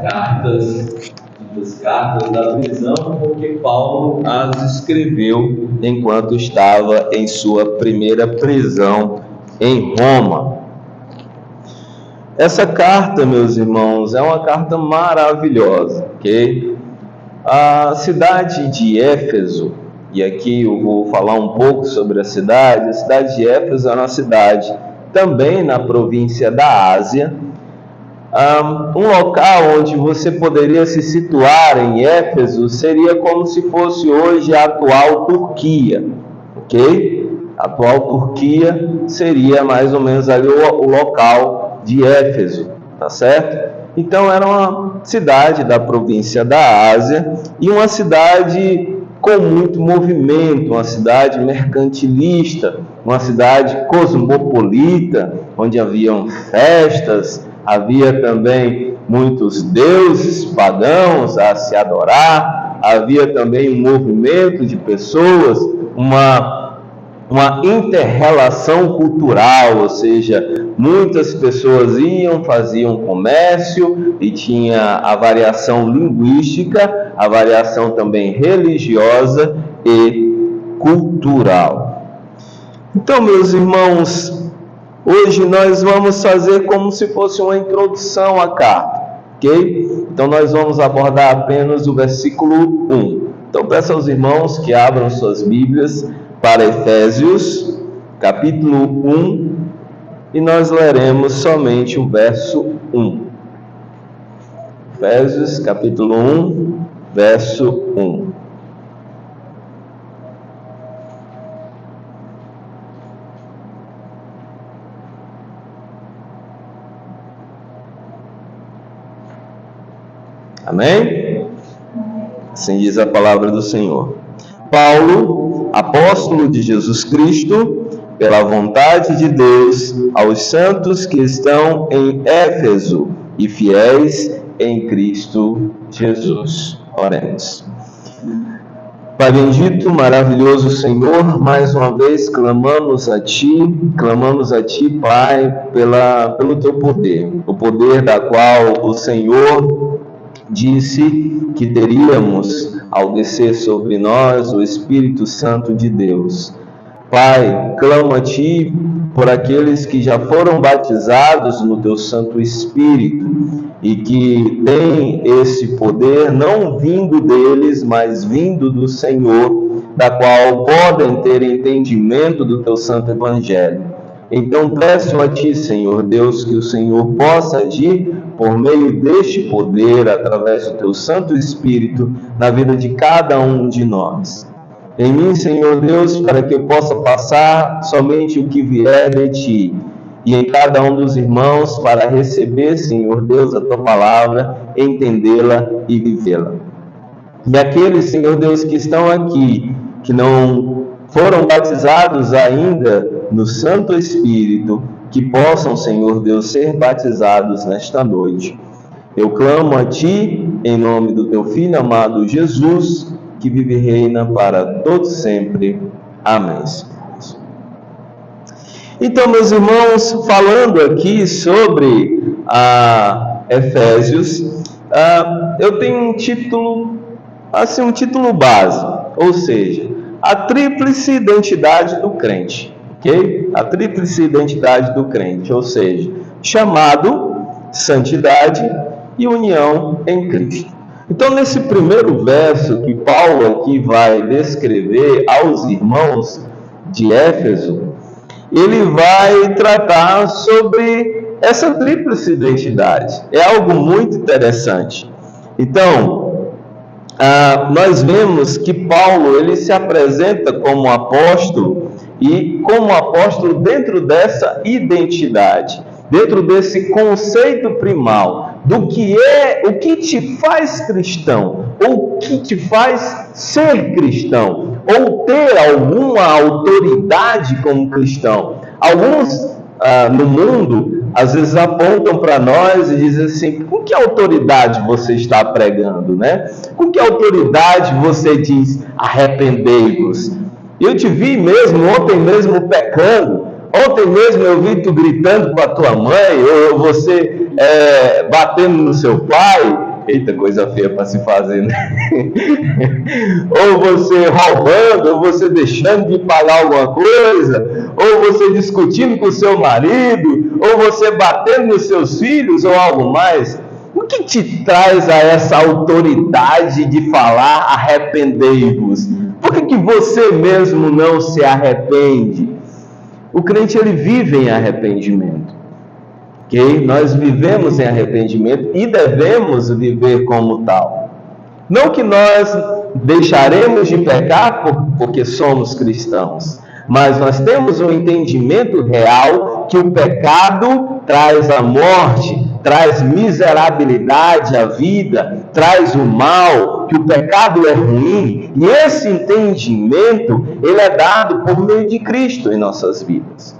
cartas da prisão, porque Paulo as escreveu enquanto estava em sua primeira prisão em Roma. Essa carta, meus irmãos, é uma carta maravilhosa, ok? A cidade de Éfeso, e aqui eu vou falar um pouco sobre a cidade de Éfeso é uma cidade também na província da Ásia, um local onde você poderia se situar em Éfeso seria como se fosse hoje a atual Turquia, ok? A atual Turquia seria mais ou menos ali o local de Éfeso, tá certo? Então era uma cidade da província da Ásia e uma cidade com muito movimento, uma cidade mercantilista, uma cidade cosmopolita, onde haviam festas, havia também muitos deuses pagãos a se adorar, havia também um movimento de pessoas, uma inter-relação cultural, ou seja, muitas pessoas faziam comércio e tinha a variação linguística, a variação também religiosa e cultural. Então, meus irmãos, hoje nós vamos fazer como se fosse uma introdução à carta, ok? Então nós vamos abordar apenas o versículo 1. Então peço aos irmãos que abram suas Bíblias para Efésios, capítulo 1, e nós leremos somente o verso 1. Efésios, capítulo 1, verso 1. Amém? Assim diz a palavra do Senhor. Paulo, apóstolo de Jesus Cristo, pela vontade de Deus, aos santos que estão em Éfeso e fiéis em Cristo Jesus. Oremos. Pai bendito, maravilhoso Senhor, mais uma vez clamamos a Ti, Pai, pelo Teu poder, o poder da qual o Senhor disse que teríamos ao descer sobre nós o Espírito Santo de Deus. Pai, clamo a Ti por aqueles que já foram batizados no Teu Santo Espírito e que têm esse poder não vindo deles, mas vindo do Senhor, da qual podem ter entendimento do Teu Santo Evangelho. Então peço a Ti, Senhor Deus, que o Senhor possa agir por meio deste poder, através do Teu Santo Espírito, na vida de cada um de nós. Em mim, Senhor Deus, para que eu possa passar somente o que vier de Ti, e em cada um dos irmãos para receber, Senhor Deus, a Tua palavra, entendê-la e vivê-la. E aqueles, Senhor Deus, que estão aqui, que não foram batizados ainda no Santo Espírito, que possam, Senhor Deus, ser batizados nesta noite. Eu clamo a Ti, em nome do Teu Filho amado Jesus, que vive e reina para todos sempre. Amém. Então, meus irmãos, falando aqui sobre Efésios, eu tenho um título base, ou seja, a tríplice identidade do crente, ok? A tríplice identidade do crente, ou seja, chamado, santidade e união em Cristo. Então, nesse primeiro verso que Paulo aqui vai descrever aos irmãos de Éfeso, ele vai tratar sobre essa tríplice identidade. É algo muito interessante. Então, nós vemos que Paulo ele se apresenta como apóstolo e como apóstolo dentro dessa identidade, dentro desse conceito primal do que é, o que te faz cristão, ou o que te faz ser cristão, ou ter alguma autoridade como cristão. Alguns no mundo às vezes apontam para nós e dizem assim: com que autoridade você está pregando, né? Com que autoridade você diz arrependei-vos? Eu te vi mesmo, ontem mesmo pecando, ontem mesmo eu vi tu gritando com a tua mãe, ou você batendo no seu pai, Eita, coisa feia para se fazer, né? Ou você roubando, ou você deixando de pagar alguma coisa, ou você discutindo com o seu marido, ou você batendo nos seus filhos, ou algo mais. O que te traz a essa autoridade de falar arrependei-vos? Por que você mesmo não se arrepende? O crente, ele vive em arrependimento. Okay? Nós vivemos em arrependimento e devemos viver como tal. Não que nós deixaremos de pecar porque somos cristãos, mas nós temos um entendimento real que o pecado traz a morte, traz miserabilidade à vida, traz o mal, que o pecado é ruim, e esse entendimento, ele é dado por meio de Cristo em nossas vidas.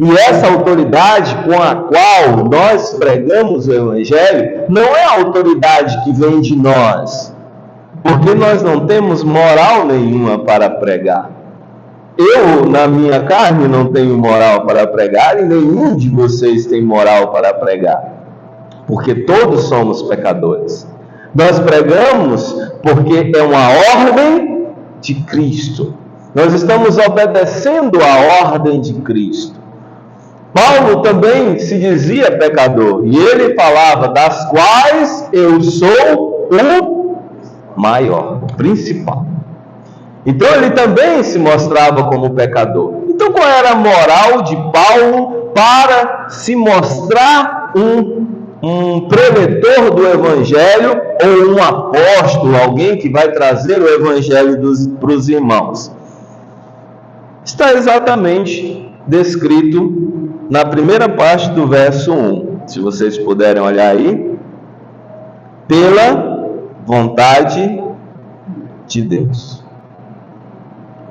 E essa autoridade com a qual nós pregamos o Evangelho, não é a autoridade que vem de nós, porque nós não temos moral nenhuma para pregar. Eu, na minha carne, não tenho moral para pregar, e nenhum de vocês tem moral para pregar, porque todos somos pecadores. Nós pregamos porque é uma ordem de Cristo. Nós estamos obedecendo a ordem de Cristo. Paulo também se dizia pecador, e ele falava, das quais eu sou o maior, o principal. Então ele também se mostrava como pecador. Então qual era a moral de Paulo para se mostrar um preletor do Evangelho, ou um apóstolo, alguém que vai trazer o Evangelho para os irmãos? Está exatamente descrito na primeira parte do verso 1, se vocês puderem olhar aí, pela vontade de Deus.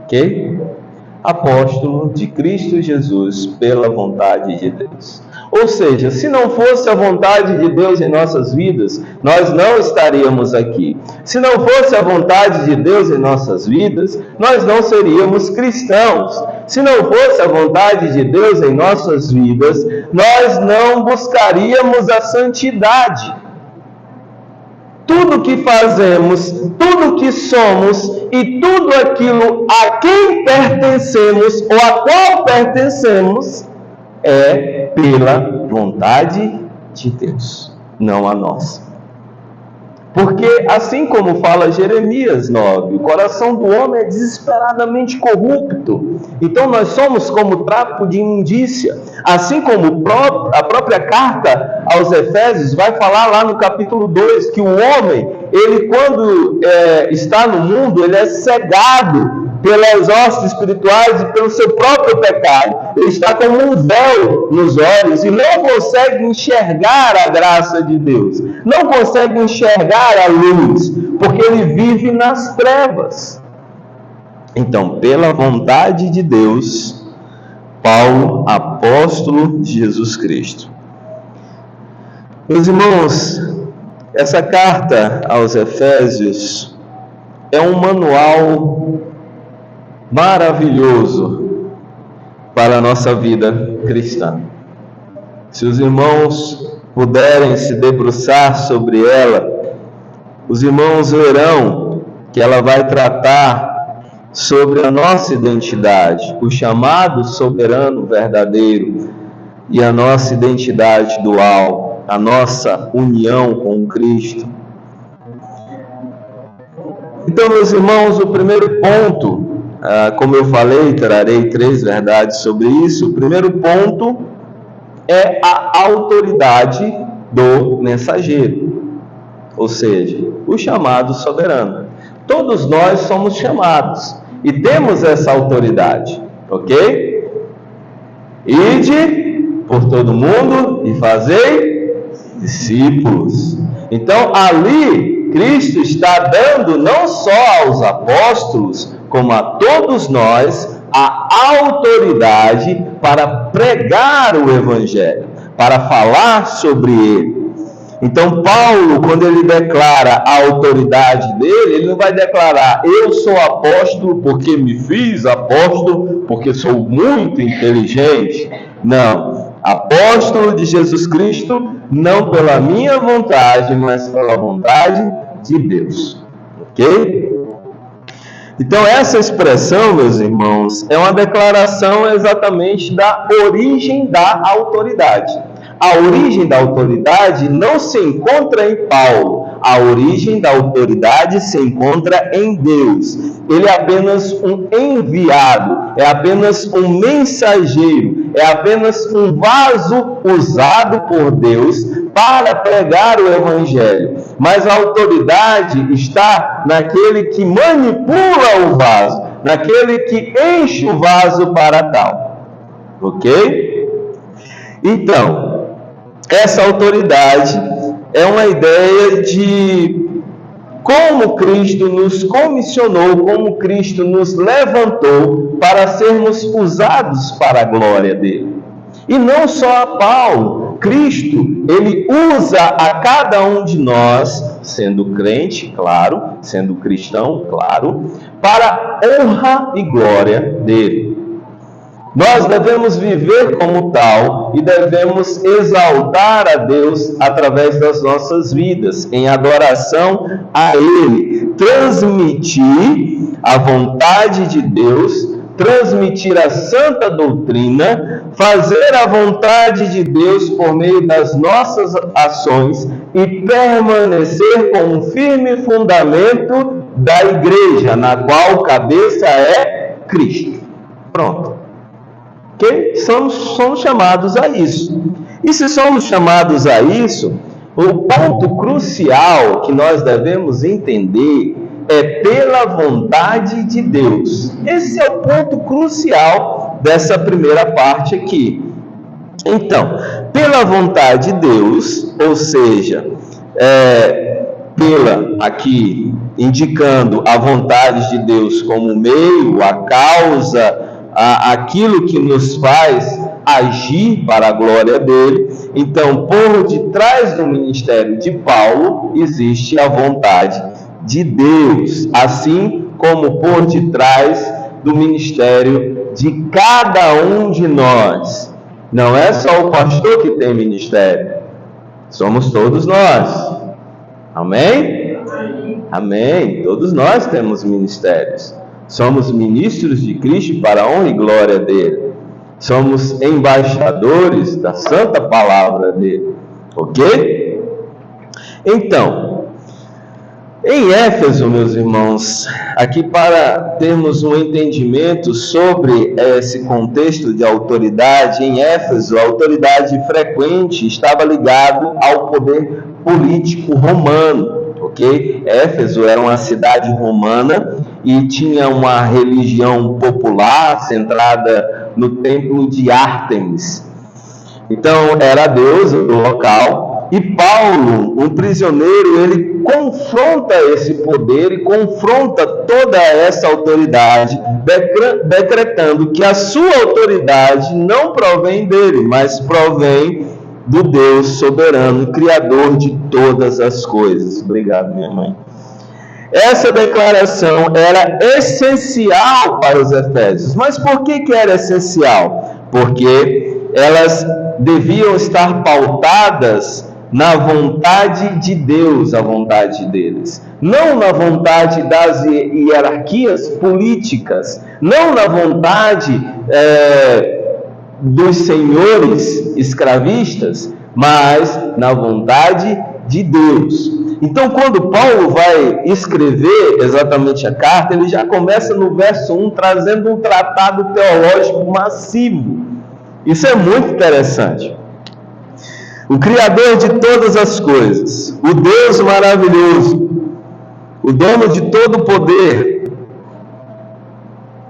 Ok? Apóstolo de Cristo Jesus pela vontade de Deus. Ou seja, se não fosse a vontade de Deus em nossas vidas, nós não estaríamos aqui. Se não fosse a vontade de Deus em nossas vidas, nós não seríamos cristãos. Se não fosse a vontade de Deus em nossas vidas, nós não buscaríamos a santidade. Tudo que fazemos, tudo que somos e tudo aquilo a quem pertencemos ou a qual pertencemos é pela vontade de Deus, não a nossa. Porque assim como fala Jeremias 9, o coração do homem é desesperadamente corrupto. Então nós somos como trapo de imundícia. Assim como a própria carta aos Efésios vai falar lá no capítulo 2, que o homem, ele quando está no mundo, ele é cegado pelas hostes espirituais e pelo seu próprio pecado. Ele está como um véu nos olhos e não consegue enxergar a graça de Deus. Não consegue enxergar a luz, porque ele vive nas trevas. Então, pela vontade de Deus, Paulo, apóstolo de Jesus Cristo. Meus irmãos, essa carta aos Efésios é um manual maravilhoso para a nossa vida cristã. Se os irmãos puderem se debruçar sobre ela, os irmãos verão que ela vai tratar sobre a nossa identidade, o chamado soberano verdadeiro e a nossa identidade dual, a nossa união com Cristo. Então, meus irmãos, o primeiro ponto, como eu falei, trarei 3 verdades sobre isso. O primeiro ponto é a autoridade do mensageiro, ou seja, o chamado soberano. Todos nós somos chamados e temos essa autoridade, ok? Ide por todo mundo e fazei discípulos. Então, ali, Cristo está dando não só aos apóstolos, como a todos nós, a autoridade para pregar o Evangelho, para falar sobre ele. Então, Paulo, quando ele declara a autoridade dele, ele não vai declarar, eu sou apóstolo porque me fiz apóstolo, porque sou muito inteligente. Não. apóstolo de Jesus Cristo, não pela minha vontade, mas pela vontade de Deus. Ok? Então, essa expressão, meus irmãos, é uma declaração exatamente da origem da autoridade. A origem da autoridade não se encontra em Paulo. A origem da autoridade se encontra em Deus. Ele é apenas um enviado, é apenas um mensageiro, é apenas um vaso usado por Deus para pregar o Evangelho. Mas a autoridade está naquele que manipula o vaso, naquele que enche o vaso para tal. Ok? Então, essa autoridade é uma ideia de como Cristo nos comissionou, como Cristo nos levantou para sermos usados para a glória dele. E não só a Paulo, Cristo, ele usa a cada um de nós, sendo crente, claro, sendo cristão, claro, para honra e glória dele. Nós devemos viver como tal e devemos exaltar a Deus através das nossas vidas, em adoração a Ele, transmitir a vontade de Deus, transmitir a santa doutrina, fazer a vontade de Deus por meio das nossas ações e permanecer com um firme fundamento da igreja, na qual cabeça é Cristo. Pronto. Okay? Somos chamados a isso. E se somos chamados a isso, o ponto crucial que nós devemos entender é pela vontade de Deus. Esse é o ponto crucial dessa primeira parte aqui. Então, pela vontade de Deus, ou seja, aqui indicando a vontade de Deus como meio, a causa, aquilo que nos faz agir para a glória dele. Então, por detrás do ministério de Paulo existe a vontade de Deus, assim como por detrás do ministério de cada um de nós. Não é só o pastor que tem ministério, somos todos nós. Amém? Amém. Todos nós temos ministérios. Somos ministros de Cristo para a honra e glória dele. Somos embaixadores da santa palavra dele. Ok? Então, em Éfeso, meus irmãos, aqui para termos um entendimento sobre esse contexto de autoridade, em Éfeso, a autoridade frequente estava ligada ao poder político romano. Okay? Éfeso era uma cidade romana e tinha uma religião popular centrada no templo de Ártemis. Então, era a deusa do local. E Paulo, um prisioneiro, ele confronta esse poder e confronta toda essa autoridade, decretando que a sua autoridade não provém dele, mas provém do Deus soberano, criador de todas as coisas. Obrigado, minha mãe. Essa declaração era essencial para os efésios. Mas por que era essencial? Porque elas deviam estar pautadas na vontade de Deus, a vontade deles. Não na vontade das hierarquias políticas, não na vontade dos senhores escravistas, mas na vontade de Deus. Então, quando Paulo vai escrever exatamente a carta, ele já começa no verso 1 trazendo um tratado teológico massivo. Isso é muito interessante. O Criador de todas as coisas, o Deus maravilhoso, o dono de todo o poder,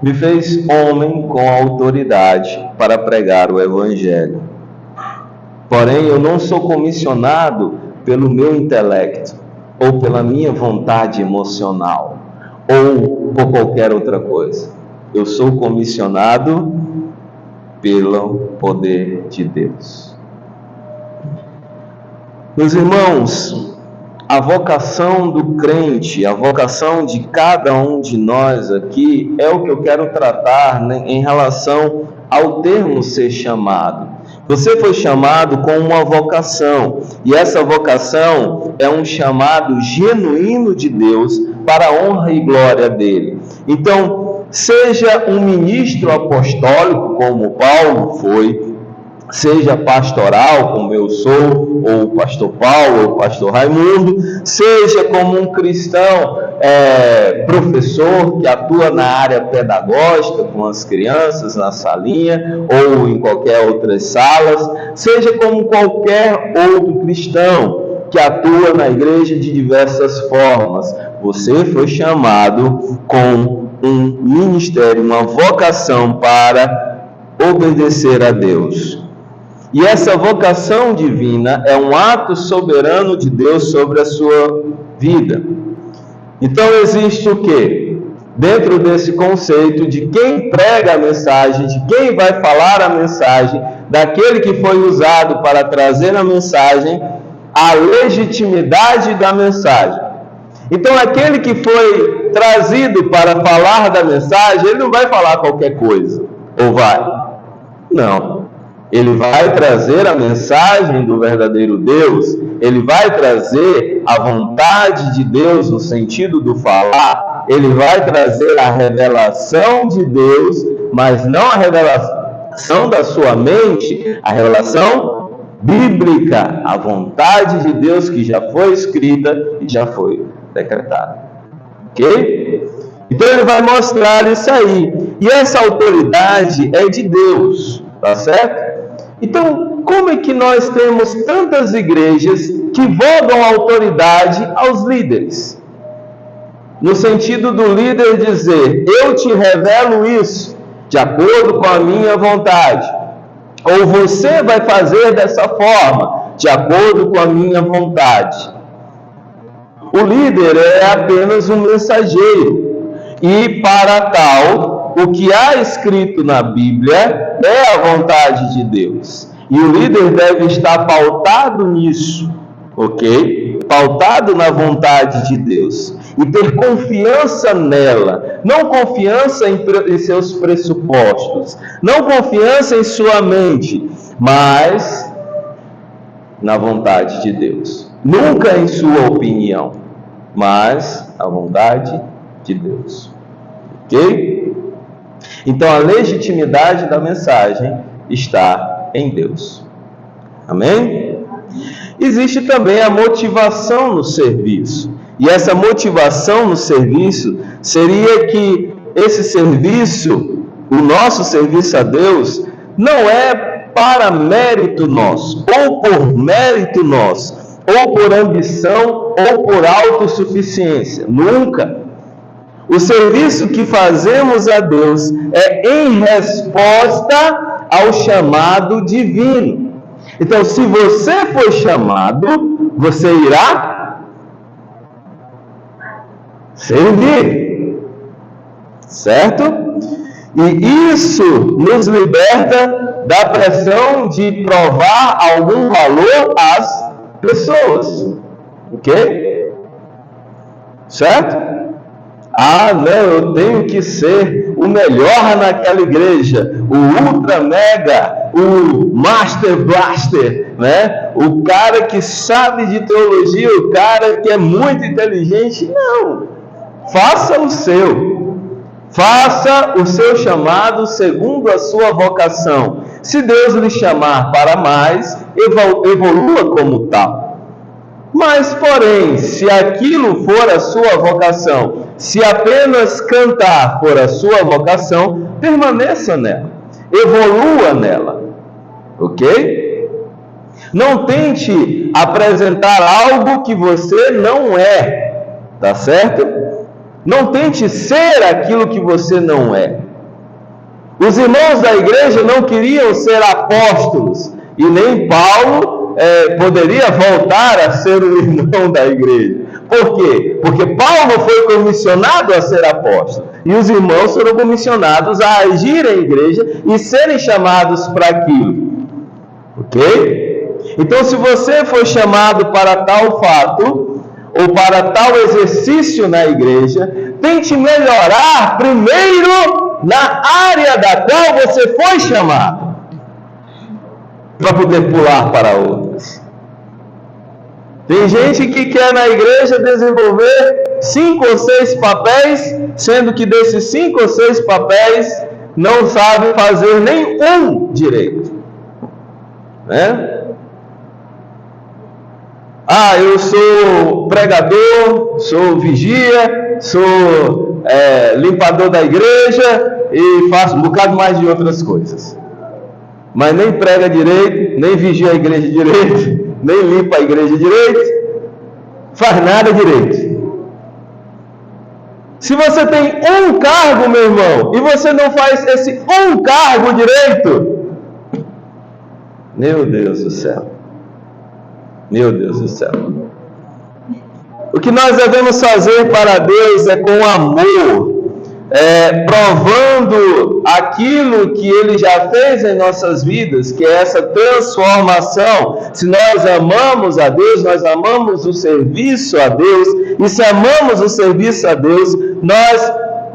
me fez homem com autoridade para pregar o Evangelho. Porém, eu não sou comissionado pelo meu intelecto, ou pela minha vontade emocional, ou por qualquer outra coisa. Eu sou comissionado pelo poder de Deus. Meus irmãos, a vocação do crente, a vocação de cada um de nós aqui, é o que eu quero tratar, né, em relação ao termo ser chamado. Você foi chamado com uma vocação, e essa vocação é um chamado genuíno de Deus para a honra e glória dele. Então, seja um ministro apostólico, como Paulo foi, seja pastoral, como eu sou, ou o pastor Paulo, ou o pastor Raimundo, seja como um cristão professor que atua na área pedagógica com as crianças na salinha ou em qualquer outras salas, seja como qualquer outro cristão que atua na igreja de diversas formas. Você foi chamado com um ministério, uma vocação para obedecer a Deus. E essa vocação divina é um ato soberano de Deus sobre a sua vida. Então existe o quê? Dentro desse conceito de quem prega a mensagem, de quem vai falar a mensagem, daquele que foi usado para trazer a mensagem, a legitimidade da mensagem. Então aquele que foi trazido para falar da mensagem, ele não vai falar qualquer coisa, ou vai? Não. Ele vai trazer a mensagem do verdadeiro Deus, ele vai trazer a vontade de Deus no sentido do falar, ele vai trazer a revelação de Deus, mas não a revelação da sua mente, a revelação bíblica, a vontade de Deus que já foi escrita e já foi decretada. Ok? Então ele vai mostrar isso aí. E essa autoridade é de Deus, tá certo? Então, como é que nós temos tantas igrejas que vogam autoridade aos líderes? No sentido do líder dizer, eu te revelo isso, de acordo com a minha vontade. Ou você vai fazer dessa forma, de acordo com a minha vontade. O líder é apenas um mensageiro. E para tal, o que há escrito na Bíblia é a vontade de Deus. E o líder deve estar pautado nisso, ok? Pautado na vontade de Deus. E ter confiança nela. Não confiança em seus pressupostos. Não confiança em sua mente. Mas na vontade de Deus. Nunca em sua opinião. Mas a vontade de Deus. Ok? Então a legitimidade da mensagem está em Deus. Amém? Existe também a motivação no serviço. E essa motivação no serviço seria que esse serviço, o nosso serviço a Deus, não é para mérito nosso, ou por mérito nosso, ou por ambição, ou por autossuficiência. Nunca. O serviço que fazemos a Deus é em resposta ao chamado divino. Então, se você foi chamado, você irá servir. Certo? E isso nos liberta da pressão de provar algum valor às pessoas. Ok? Certo? Não, eu tenho que ser o melhor naquela igreja, o ultra mega, o master blaster, né? O cara que sabe de teologia, o cara que é muito inteligente. Não, faça o seu. Faça o seu chamado segundo a sua vocação. Se Deus lhe chamar para mais, evolua como tal. Mas, porém, se aquilo for a sua vocação, se apenas cantar for a sua vocação, permaneça nela, evolua nela, ok? Não tente apresentar algo que você não é, tá certo? Não tente ser aquilo que você não é. Os irmãos da igreja não queriam ser apóstolos, e nem Paulo poderia voltar a ser o irmão da igreja. Por quê? Porque Paulo foi comissionado a ser apóstolo. E os irmãos foram comissionados a agir em igreja e serem chamados para aquilo. Ok? Então, se você foi chamado para tal fato, ou para tal exercício na igreja, tente melhorar primeiro na área da qual você foi chamado. para poder pular para outras. Tem gente que quer na igreja desenvolver 5 ou 6 papéis, sendo que desses 5 ou 6 papéis não sabe fazer nenhum direito, né? Ah, eu sou pregador, sou vigia, sou limpador da igreja e faço um bocado mais de outras coisas. Mas nem prega direito, nem vigia a igreja direito, nem limpa a igreja direito, faz nada direito. Se você tem um cargo, meu irmão, e você não faz esse um cargo direito, meu Deus do céu. Meu Deus do céu. O que nós devemos fazer para Deus é com amor, provando aquilo que Ele já fez em nossas vidas, que é essa transformação. Se nós amamos a Deus, nós amamos o serviço a Deus, e se amamos o serviço a Deus,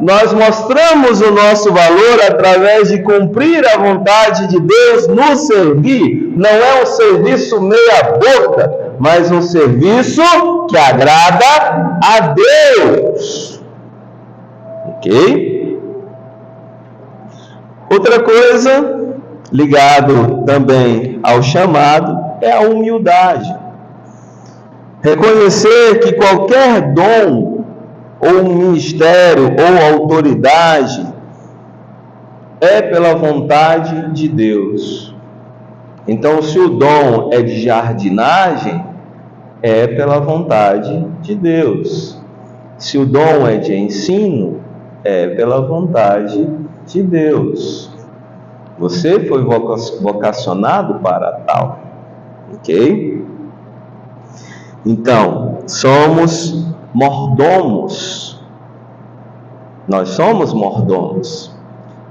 nós mostramos o nosso valor através de cumprir a vontade de Deus no servir. Não é um serviço meia boca, mas um serviço que agrada a Deus. Ok? Outra coisa, ligado também ao chamado, é a humildade. Reconhecer que qualquer dom, ou ministério, ou autoridade, é pela vontade de Deus. Então, se o dom é de jardinagem, é pela vontade de Deus. Se o dom é de ensino, é pela vontade de Deus. Você foi vocacionado para tal, ok? Então, somos mordomos. Nós somos mordomos,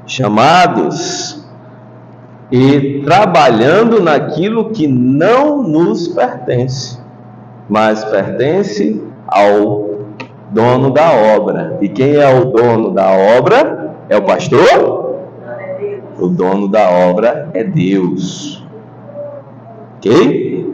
chamados e trabalhando naquilo que não nos pertence, mas pertence ao dono da obra. E quem é o dono da obra? É o pastor? O dono da obra é Deus. Ok?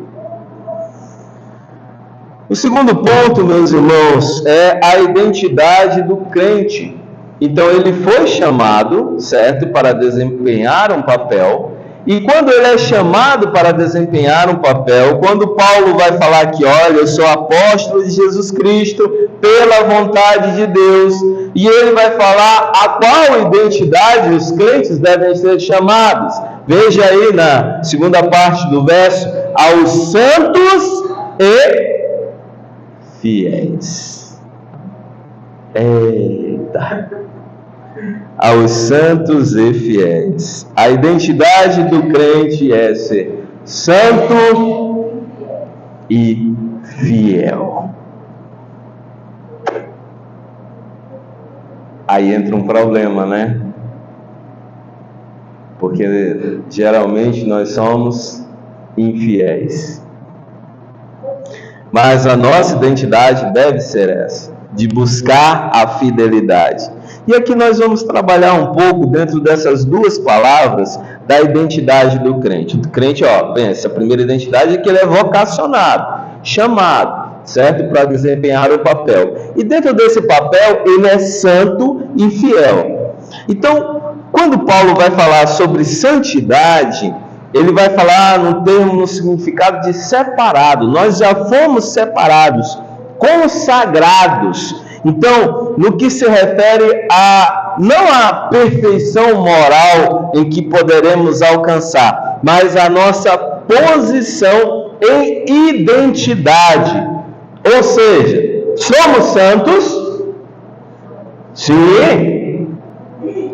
O segundo ponto, meus irmãos, é a identidade do crente. Então ele foi chamado, certo, para desempenhar um papel. E quando ele é chamado para desempenhar um papel, quando Paulo vai falar que, olha, eu sou apóstolo de Jesus Cristo pela vontade de Deus, e ele vai falar a qual identidade os crentes devem ser chamados. Veja aí na segunda parte do verso, aos santos e fiéis. Eita! Aos santos e fiéis. A identidade do crente é ser santo e fiel. Aí entra um problema, né? Porque geralmente nós somos infiéis. Mas a nossa identidade deve ser essa, de buscar a fidelidade. E aqui nós vamos trabalhar um pouco dentro dessas duas palavras da identidade do crente. O crente, pensa, a primeira identidade é que ele é vocacionado, chamado, certo? Para desempenhar o papel. E dentro desse papel, ele é santo e fiel. Então, quando Paulo vai falar sobre santidade, ele vai falar no significado de separado. Nós já fomos separados, consagrados. Então, no que se refere não à perfeição moral em que poderemos alcançar, mas a nossa posição em identidade. Ou seja, somos santos? Sim.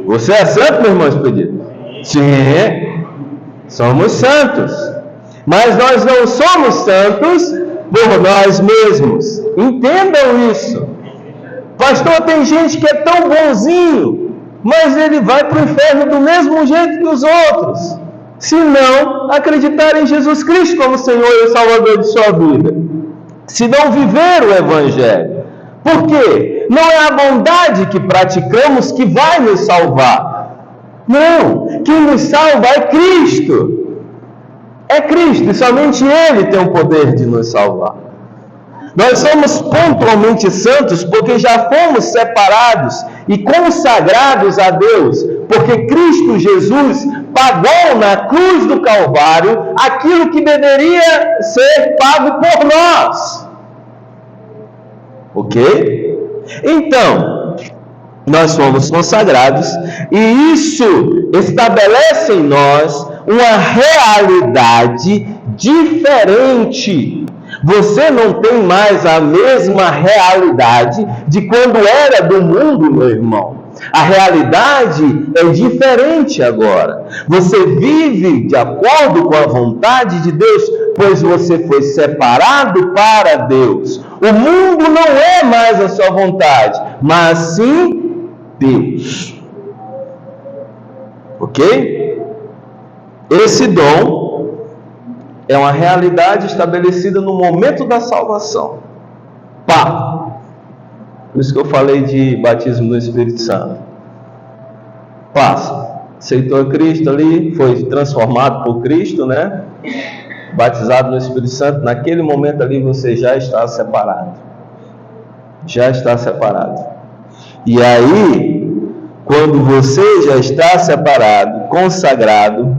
Você é santo, meu irmão expedito? Sim. Somos santos. Mas nós não somos santos por nós mesmos. Entendam isso. Pastor, tem gente que é tão bonzinho, mas ele vai para o inferno do mesmo jeito que os outros, se não acreditar em Jesus Cristo como Senhor e Salvador de sua vida, se não viver o Evangelho. Por quê? Não é a bondade que praticamos que vai nos salvar. Não, quem nos salva é Cristo. é Cristo, e somente Ele tem o poder de nos salvar. Nós somos pontualmente santos porque já fomos separados e consagrados a Deus, porque Cristo Jesus pagou na cruz do Calvário aquilo que deveria ser pago por nós. Ok? Então, nós somos consagrados e isso estabelece em nós uma realidade diferente. Você não tem mais a mesma realidade de quando era do mundo, meu irmão. A realidade é diferente agora. Você vive de acordo com a vontade de Deus, pois você foi separado para Deus. O mundo não é mais a sua vontade, mas sim Deus. Ok? Esse dom é uma realidade estabelecida no momento da salvação. Pá! Por isso que eu falei de batismo no Espírito Santo. Passa. Aceitou Cristo ali, foi transformado por Cristo, né? Batizado no Espírito Santo. Naquele momento ali você já está separado. Já está separado. E aí, quando você já está separado, consagrado,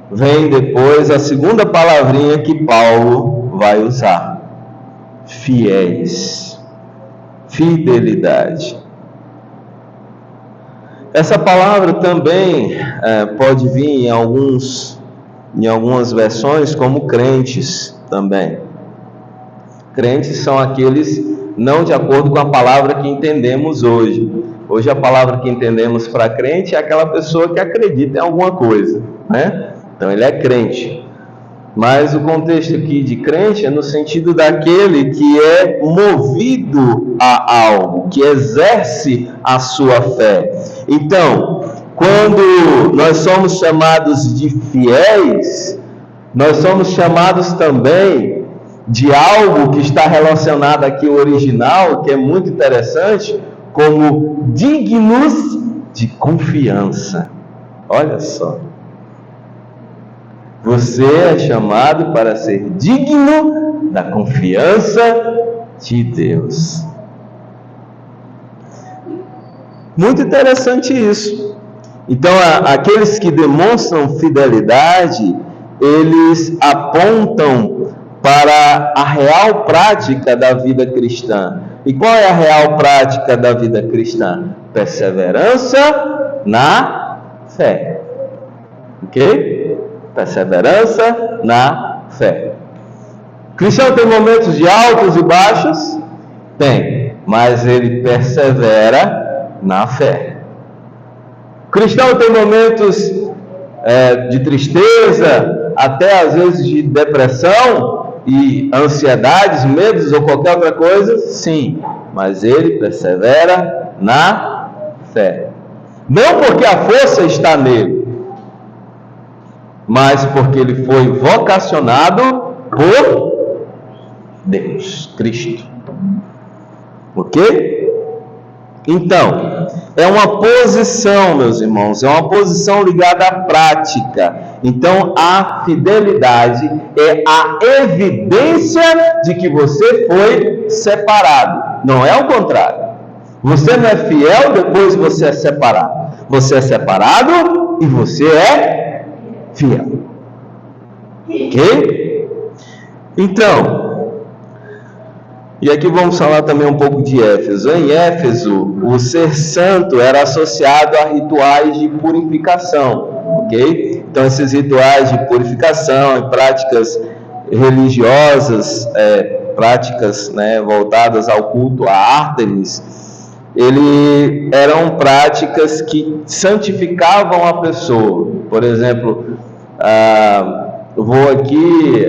vem depois a segunda palavrinha que Paulo vai usar: fiéis. Fidelidade. Essa palavra também pode vir em algumas versões como crentes também. Crentes são aqueles não de acordo com a palavra que entendemos hoje. Hoje a palavra que entendemos para crente é aquela pessoa que acredita em alguma coisa, né? Então ele é crente. Mas o contexto aqui de crente é no sentido daquele que é movido a algo, que exerce a sua fé. Então, quando nós somos chamados de fiéis, nós somos chamados também de algo que está relacionado aqui ao original, que é muito interessante, como dignos de confiança. Olha só. Você é chamado para ser digno da confiança de Deus. Muito interessante isso. Então, aqueles que demonstram fidelidade, eles apontam para a real prática da vida cristã. E qual é a real prática da vida cristã? Perseverança na fé. Ok? Perseverança na fé. O cristão tem momentos de altos e baixos? Tem, mas ele persevera na fé. O cristão tem momentos de tristeza, até às vezes de depressão e ansiedades, medos ou qualquer outra coisa? Sim, mas ele persevera na fé. Não porque a força está nele, mas porque ele foi vocacionado por Deus, Cristo. Ok? Então, é uma posição, meus irmãos, é uma posição ligada à prática. Então, a fidelidade é a evidência de que você foi separado. Não é o contrário. Você não é fiel, depois você é separado. Você é separado e você é fiel. Ok? Então, e aqui vamos falar também um pouco de Éfeso. Em Éfeso, o ser santo era associado a rituais de purificação. Ok? Então, esses rituais de purificação e práticas religiosas, práticas voltadas ao culto a Ártemis, eram práticas que santificavam a pessoa. Por exemplo, eu vou aqui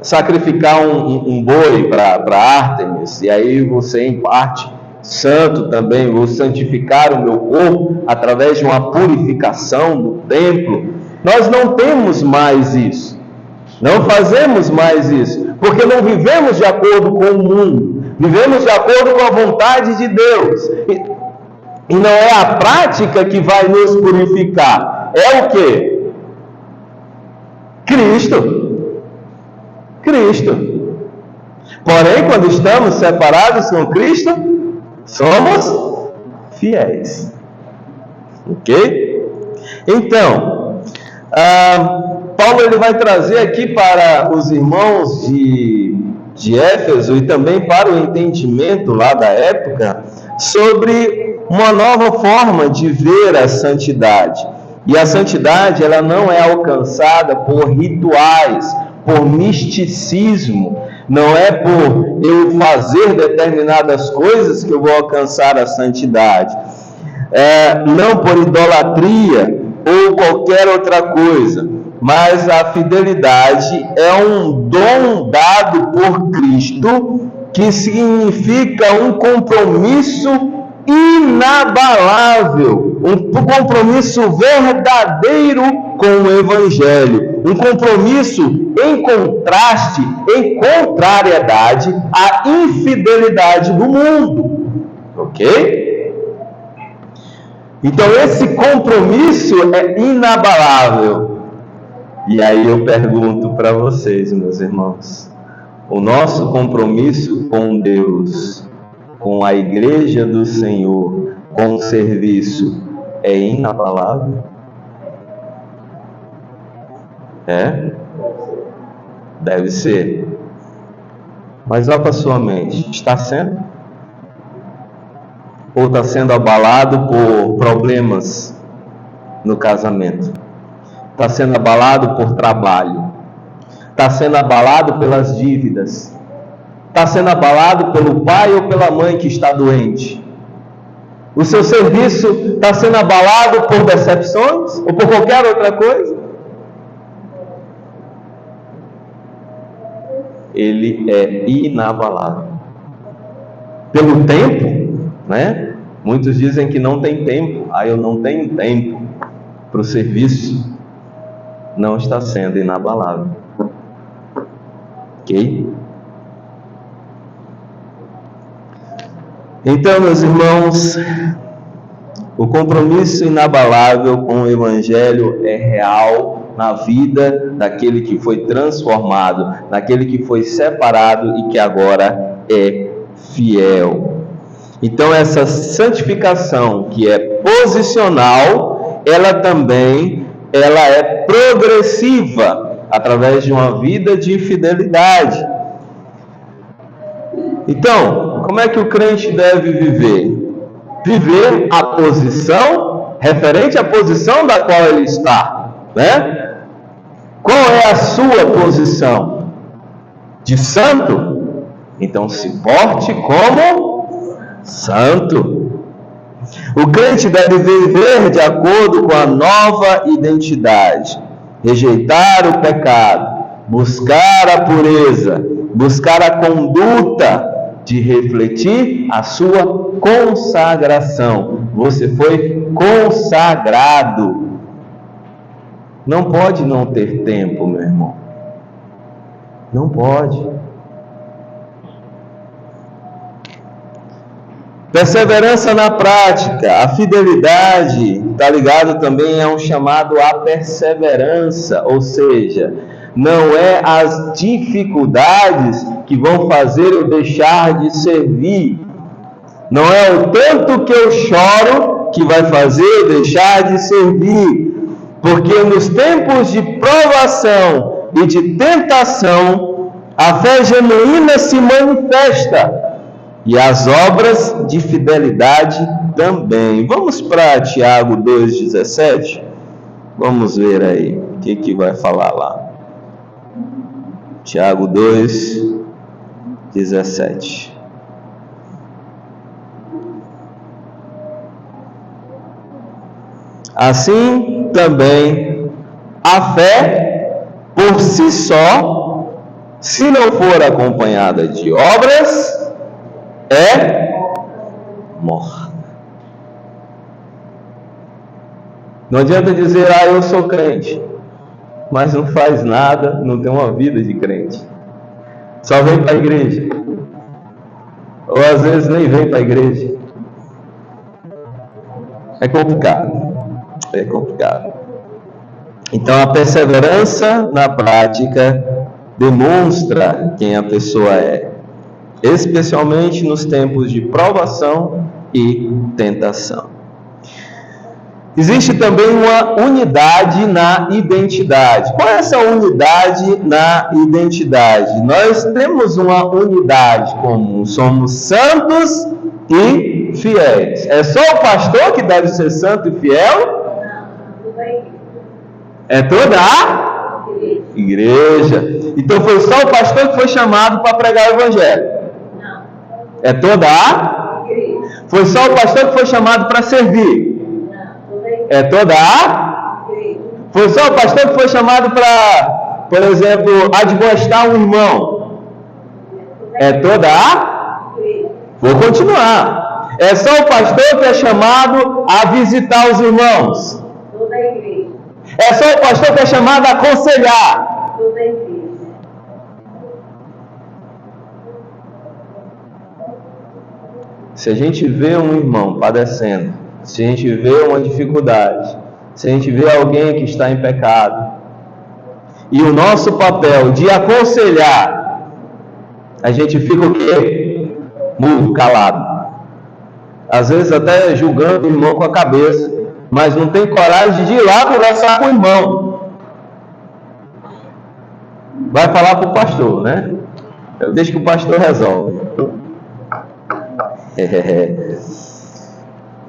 sacrificar um boi para Ártemis, e aí você, em parte santo também, vou santificar o meu corpo através de uma purificação no templo. Nós não temos mais isso, não fazemos mais isso, porque não vivemos de acordo com o mundo, vivemos de acordo com a vontade de Deus. E não é a prática que vai nos purificar, é o quê? Cristo. Cristo. Porém, quando estamos separados com Cristo, somos fiéis. Ok? Então, Paulo ele vai trazer aqui para os irmãos de Éfeso e também para o entendimento lá da época sobre uma nova forma de ver a santidade. E a santidade ela não é alcançada por rituais, por misticismo. Não é por eu fazer determinadas coisas que eu vou alcançar a santidade. Não por idolatria ou qualquer outra coisa, mas a fidelidade é um dom dado por Cristo, que significa um compromisso inabalável, um compromisso verdadeiro com o Evangelho, um compromisso em contraste, em contrariedade à infidelidade do mundo, ok? Então esse compromisso é inabalável. E aí eu pergunto para vocês, meus irmãos, o nosso compromisso com Deus, com a igreja do Senhor, com o serviço, é inabalável? Deve ser. Mas olha para a sua mente, está sendo? Ou está sendo abalado por problemas no casamento? Está sendo abalado por trabalho? Está sendo abalado pelas dívidas? Está sendo abalado pelo pai ou pela mãe que está doente? O seu serviço está sendo abalado por decepções ou por qualquer outra coisa? Ele é inabalável. Pelo tempo, né? Muitos dizem que não tem tempo. Eu não tenho tempo para o serviço. Não está sendo inabalável. Ok? Então, meus irmãos, o compromisso inabalável com o Evangelho é real na vida daquele que foi transformado, daquele que foi separado e que agora é fiel. Então, essa santificação que é posicional, ela também é progressiva, através de uma vida de fidelidade. Então, como é que o crente deve viver? Viver a posição referente à posição da qual ele está, né? Qual é a sua posição? De santo? Então se porte como santo. O crente deve viver de acordo com a nova identidade, rejeitar o pecado, buscar a pureza, buscar a conduta de refletir a sua consagração. Você foi consagrado. Não pode não ter tempo, meu irmão. Não pode. Perseverança na prática. A fidelidade está ligado também a um chamado à perseverança, ou seja, não é as dificuldades que vão fazer eu deixar de servir. Não é o tanto que eu choro que vai fazer eu deixar de servir. Porque nos tempos de provação e de tentação, a fé genuína se manifesta. E as obras de fidelidade também. Vamos para Tiago 2,17? Vamos ver aí o que vai falar lá. Tiago 2,17. Assim também a fé por si só, se não for acompanhada de obras, é morta. Não adianta dizer, eu sou crente, mas não faz nada, não tem uma vida de crente. Só vem para a igreja. Ou às vezes nem vem para a igreja. É complicado. Então, a perseverança na prática demonstra quem a pessoa é, especialmente nos tempos de provação e tentação. Existe também uma unidade na identidade. Qual é essa unidade na identidade? Nós temos uma unidade comum, somos santos e fiéis. É só o pastor que deve ser santo e fiel? É toda a igreja. Então foi só o pastor que foi chamado para pregar o evangelho? É toda a igreja. Foi só o pastor que foi chamado para servir? É toda a igreja. Foi só o pastor que foi chamado para, por exemplo, admoestar um irmão? É toda a igreja. Vou continuar. É só o pastor que é chamado a visitar os irmãos? Toda a igreja. É só o pastor que é chamado a aconselhar? Toda a igreja. Se a gente vê um irmão padecendo, se a gente vê uma dificuldade, se a gente vê alguém que está em pecado, e o nosso papel de aconselhar, a gente fica o quê? Mudo, calado. Às vezes até julgando o irmão com a cabeça, mas não tem coragem de ir lá conversar com o irmão. Vai falar para o pastor, né? Eu deixo que o pastor resolve.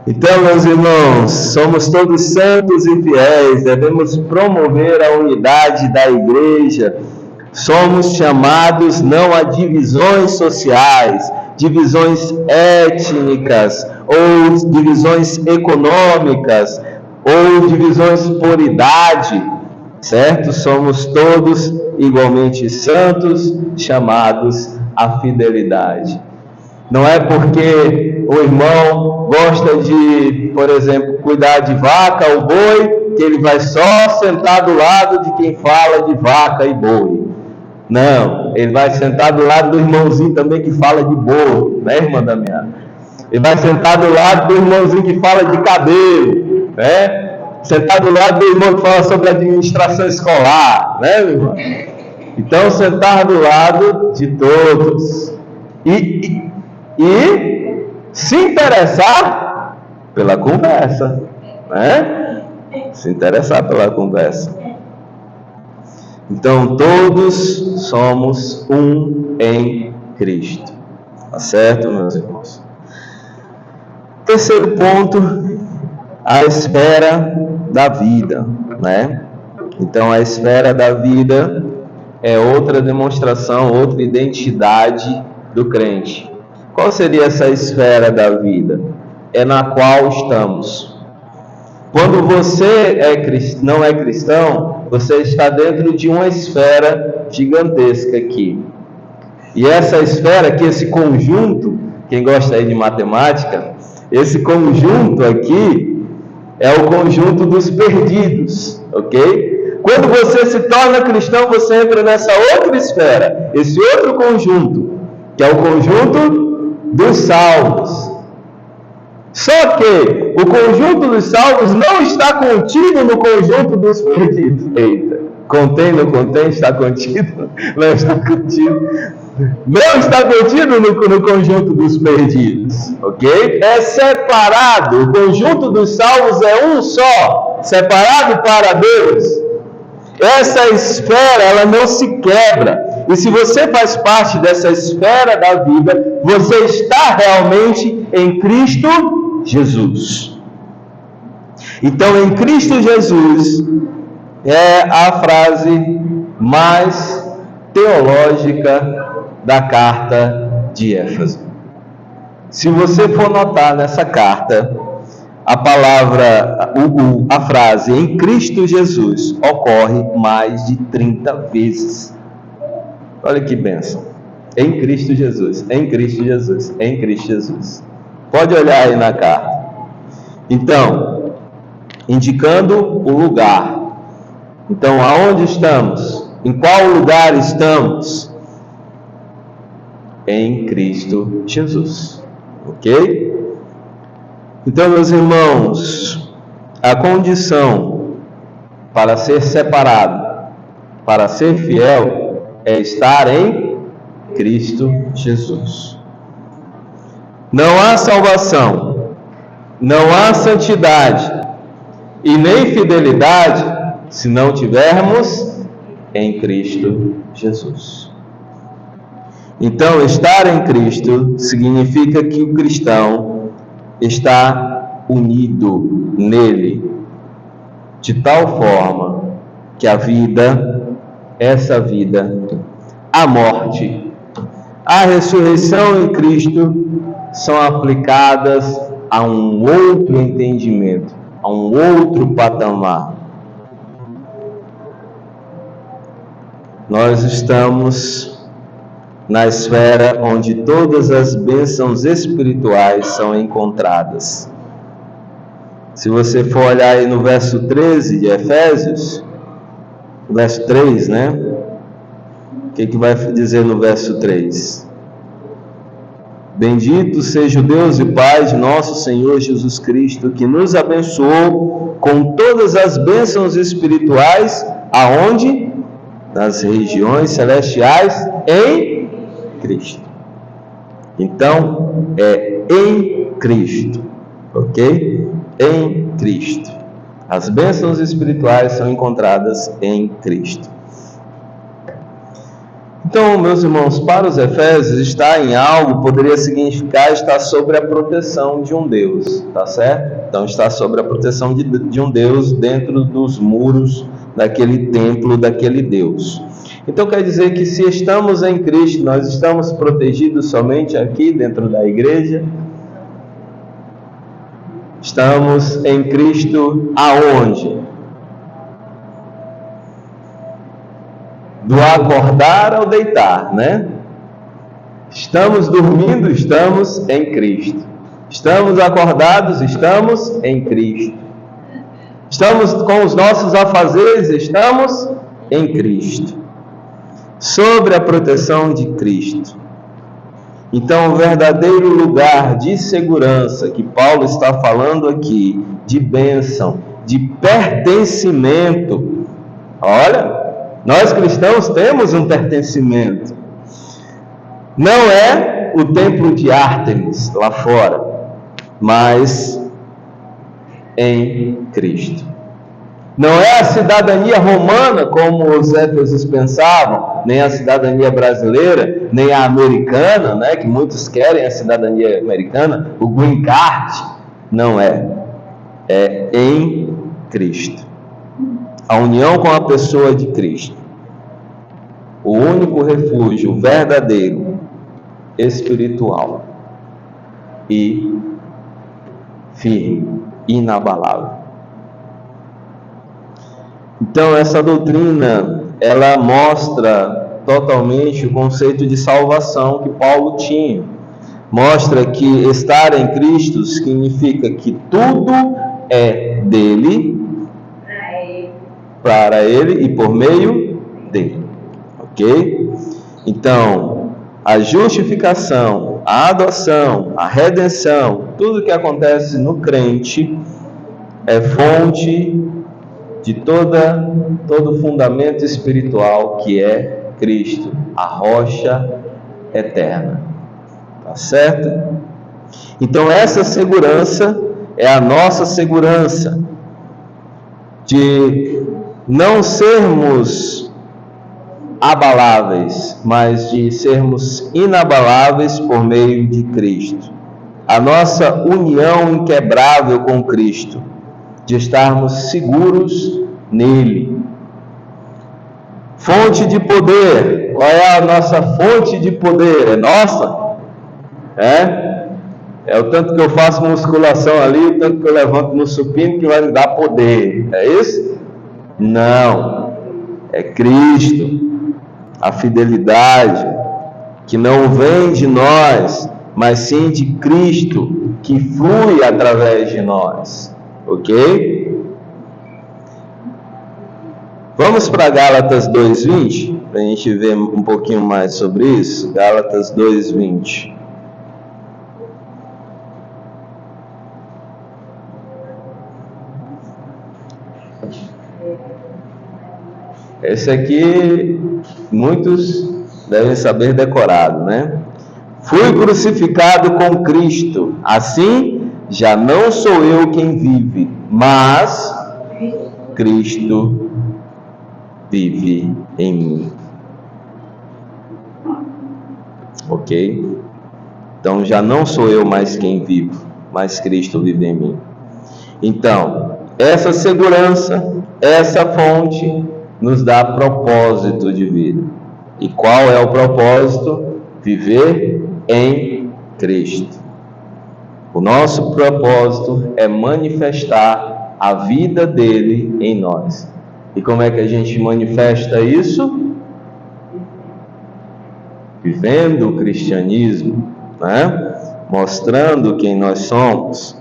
Então, meus irmãos, somos todos santos e fiéis, devemos promover a unidade da igreja. Somos chamados não a divisões sociais, divisões étnicas, ou divisões econômicas, ou divisões por idade, certo? Somos todos igualmente santos, chamados à fidelidade. Não é porque o irmão gosta de, por exemplo, cuidar de vaca ou boi, que ele vai só sentar do lado de quem fala de vaca e boi. Não, ele vai sentar do lado do irmãozinho também que fala de boi, né, irmã Damiana? Ele vai sentar do lado do irmãozinho que fala de cabelo, né? Sentar do lado do irmão que fala sobre administração escolar, né, meu irmão? Então, sentar do lado de todos. E se interessar pela conversa, né? Se interessar pela conversa. Então, todos somos um em Cristo. Tá certo, meus irmãos? Terceiro ponto, a esfera da vida, né? Então, a esfera da vida é outra demonstração, outra identidade do crente. Qual seria essa esfera da vida? É na qual estamos. Quando você não é cristão, você está dentro de uma esfera gigantesca aqui. E essa esfera aqui, esse conjunto, quem gosta aí de matemática, esse conjunto aqui é o conjunto dos perdidos, ok? Quando você se torna cristão, você entra nessa outra esfera, esse outro conjunto, que é o conjunto dos salvos. Só que o conjunto dos salvos não está contido no conjunto dos perdidos. Eita, contém, não contém, está contido? Não está contido. Não está contido no conjunto dos perdidos, ok? É separado, o conjunto dos salvos é um só, separado para Deus. Essa esfera, ela não se quebra. E se você faz parte dessa esfera da vida, você está realmente em Cristo Jesus. Então, em Cristo Jesus é a frase mais teológica da carta de Éfeso. Se você for notar nessa carta, a palavra, a frase em Cristo Jesus ocorre mais de 30 vezes. Olha que bênção. Em Cristo Jesus, em Cristo Jesus, em Cristo Jesus. Pode olhar aí na carta. Então, indicando o lugar. Então, aonde estamos? Em qual lugar estamos? Em Cristo Jesus. Ok? Então, meus irmãos, a condição para ser separado, para ser fiel, é estar em Cristo Jesus. Não há salvação, não há santidade e nem fidelidade se não tivermos em Cristo Jesus. Então, estar em Cristo significa que o cristão está unido nele, de tal forma que a vida, essa vida, a morte, a ressurreição em Cristo são aplicadas a um outro entendimento, a um outro patamar. Nós estamos na esfera onde todas as bênçãos espirituais são encontradas. Se você for olhar aí no verso 13 de Efésios, verso 3, né? O que vai dizer no verso 3? Bendito seja o Deus e Pai de nosso Senhor Jesus Cristo, que nos abençoou com todas as bênçãos espirituais, aonde? Nas regiões celestiais, em Cristo. Então, é em Cristo, ok? Em Cristo. As bênçãos espirituais são encontradas em Cristo. Então, meus irmãos, para os Efésios, estar em algo poderia significar estar sob a proteção de um Deus, tá certo? Então, estar sob a proteção de um Deus dentro dos muros daquele templo, daquele Deus. Então, quer dizer que se estamos em Cristo, nós estamos protegidos somente aqui dentro da igreja? Estamos em Cristo aonde? Do acordar ao deitar, né? Estamos dormindo, estamos em Cristo. Estamos acordados, estamos em Cristo. Estamos com os nossos afazeres, estamos em Cristo. Sobre a proteção de Cristo. Então, o verdadeiro lugar de segurança que Paulo está falando aqui, de bênção, de pertencimento. Olha, nós cristãos temos um pertencimento. Não é o templo de Ártemis lá fora, mas em Cristo. Não é a cidadania romana, como os éfesos pensavam, nem a cidadania brasileira, nem a americana, né, que muitos querem a cidadania americana, o green card. Não é. É em Cristo. A união com a pessoa de Cristo. O único refúgio verdadeiro, espiritual e firme, inabalável. Então, essa doutrina, ela mostra totalmente o conceito de salvação que Paulo tinha. Mostra que estar em Cristo significa que tudo é dele, para ele e por meio dele. Ok? Então, a justificação, a adoção, a redenção, tudo que acontece no crente é fonte de todo fundamento espiritual que é Cristo, a rocha eterna. Tá certo? Então essa segurança é a nossa segurança de não sermos abaláveis, mas de sermos inabaláveis por meio de Cristo. A nossa união inquebrável com Cristo, de estarmos seguros nele. Fonte de poder. Qual é a nossa fonte de poder? É nossa? É o tanto que eu faço musculação ali, o tanto que eu levanto no supino que vai me dar poder. É isso? Não. É Cristo. A fidelidade que não vem de nós, mas sim de Cristo, que flui através de nós. Ok? Vamos para Gálatas 2:20, para a gente ver um pouquinho mais sobre isso. Gálatas 2:20. Esse aqui muitos devem saber decorado, né? Fui crucificado com Cristo, assim já não sou eu quem vive, mas Cristo vive em mim. Ok? Então já não sou eu mais quem vivo, mas Cristo vive em mim. Então, essa segurança, essa fonte nos dá propósito de vida. E qual é o propósito? Viver em Cristo. O nosso propósito é manifestar a vida dele em nós. E como é que a gente manifesta isso? Vivendo o cristianismo, né? Mostrando quem nós somos,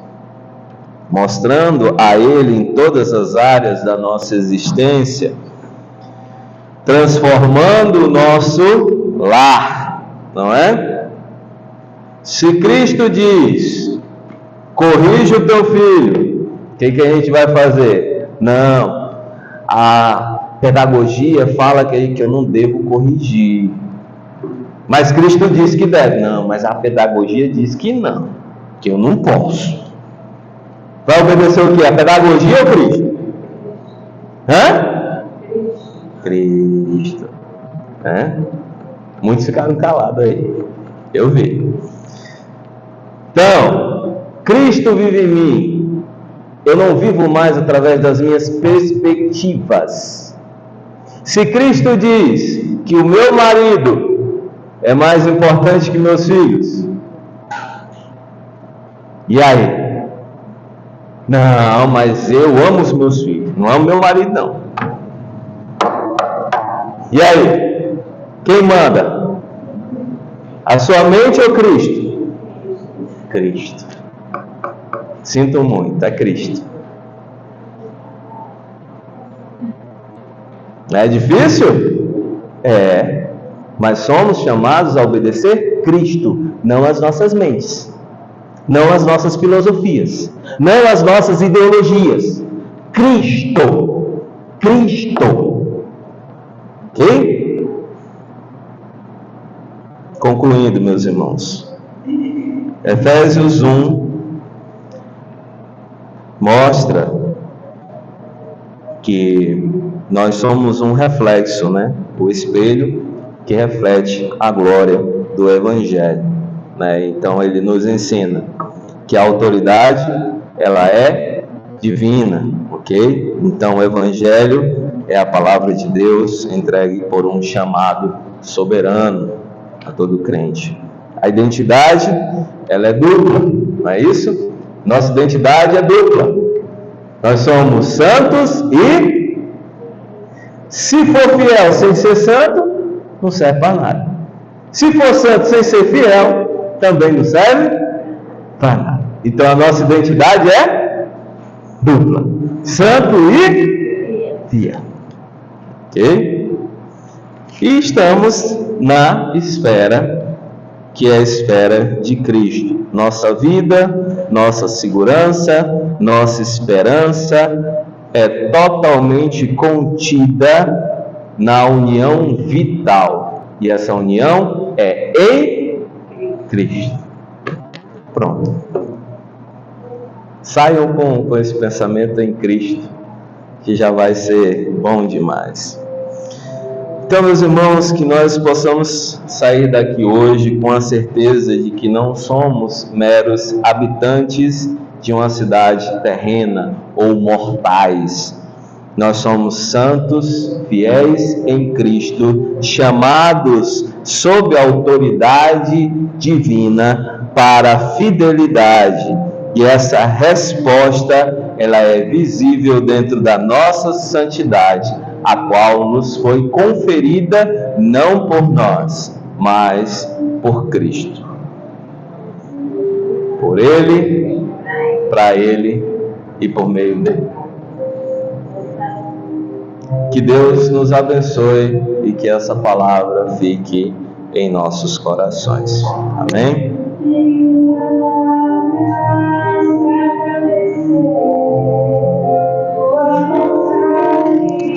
mostrando a ele em todas as áreas da nossa existência, transformando o nosso lar, não é? Se Cristo diz, corrige o teu filho, o que a gente vai fazer? Não, a pedagogia fala que eu não devo corrigir, mas Cristo diz que deve. Não, mas a pedagogia diz que não, que eu não posso. Vai obedecer o quê? A pedagogia ou Cristo? Cristo. Muitos ficaram calados aí, eu vi. Então, Cristo vive em mim. Eu não vivo mais através das minhas perspectivas. Se Cristo diz que o meu marido é mais importante que meus filhos, e aí? Não, mas eu amo os meus filhos, não amo meu marido não. E aí? Quem manda? A sua mente ou Cristo? Cristo. Sinto muito, é Cristo. É difícil? É. Mas somos chamados a obedecer Cristo, não as nossas mentes, não as nossas filosofias, não as nossas ideologias. Cristo. Cristo. Ok? Concluindo, meus irmãos, Efésios 1 mostra que nós somos um reflexo, né? O espelho que reflete a glória do Evangelho, né? Então ele nos ensina que a autoridade ela é divina, ok? Então o Evangelho é a palavra de Deus entregue por um chamado soberano a todo crente. A identidade ela é dupla, não é isso? Nossa identidade é dupla. Nós somos santos e, se for fiel sem ser santo, não serve para nada. Se for santo sem ser fiel, também não serve para nada. Então a nossa identidade é dupla: santo e fiel. Ok? E estamos na esfera que é a esfera de Cristo. Nossa vida, nossa segurança, nossa esperança é totalmente contida na união vital. E essa união é em Cristo. Pronto. Saiam com esse pensamento em Cristo, que já vai ser bom demais. Então, meus irmãos, que nós possamos sair daqui hoje com a certeza de que não somos meros habitantes de uma cidade terrena ou mortais. Nós somos santos, fiéis em Cristo, chamados sob a autoridade divina para a fidelidade. E essa resposta, ela é visível dentro da nossa santidade, a qual nos foi conferida não por nós, mas por Cristo. Por Ele, para Ele e por meio dele. Que Deus nos abençoe e que essa palavra fique em nossos corações. Amém?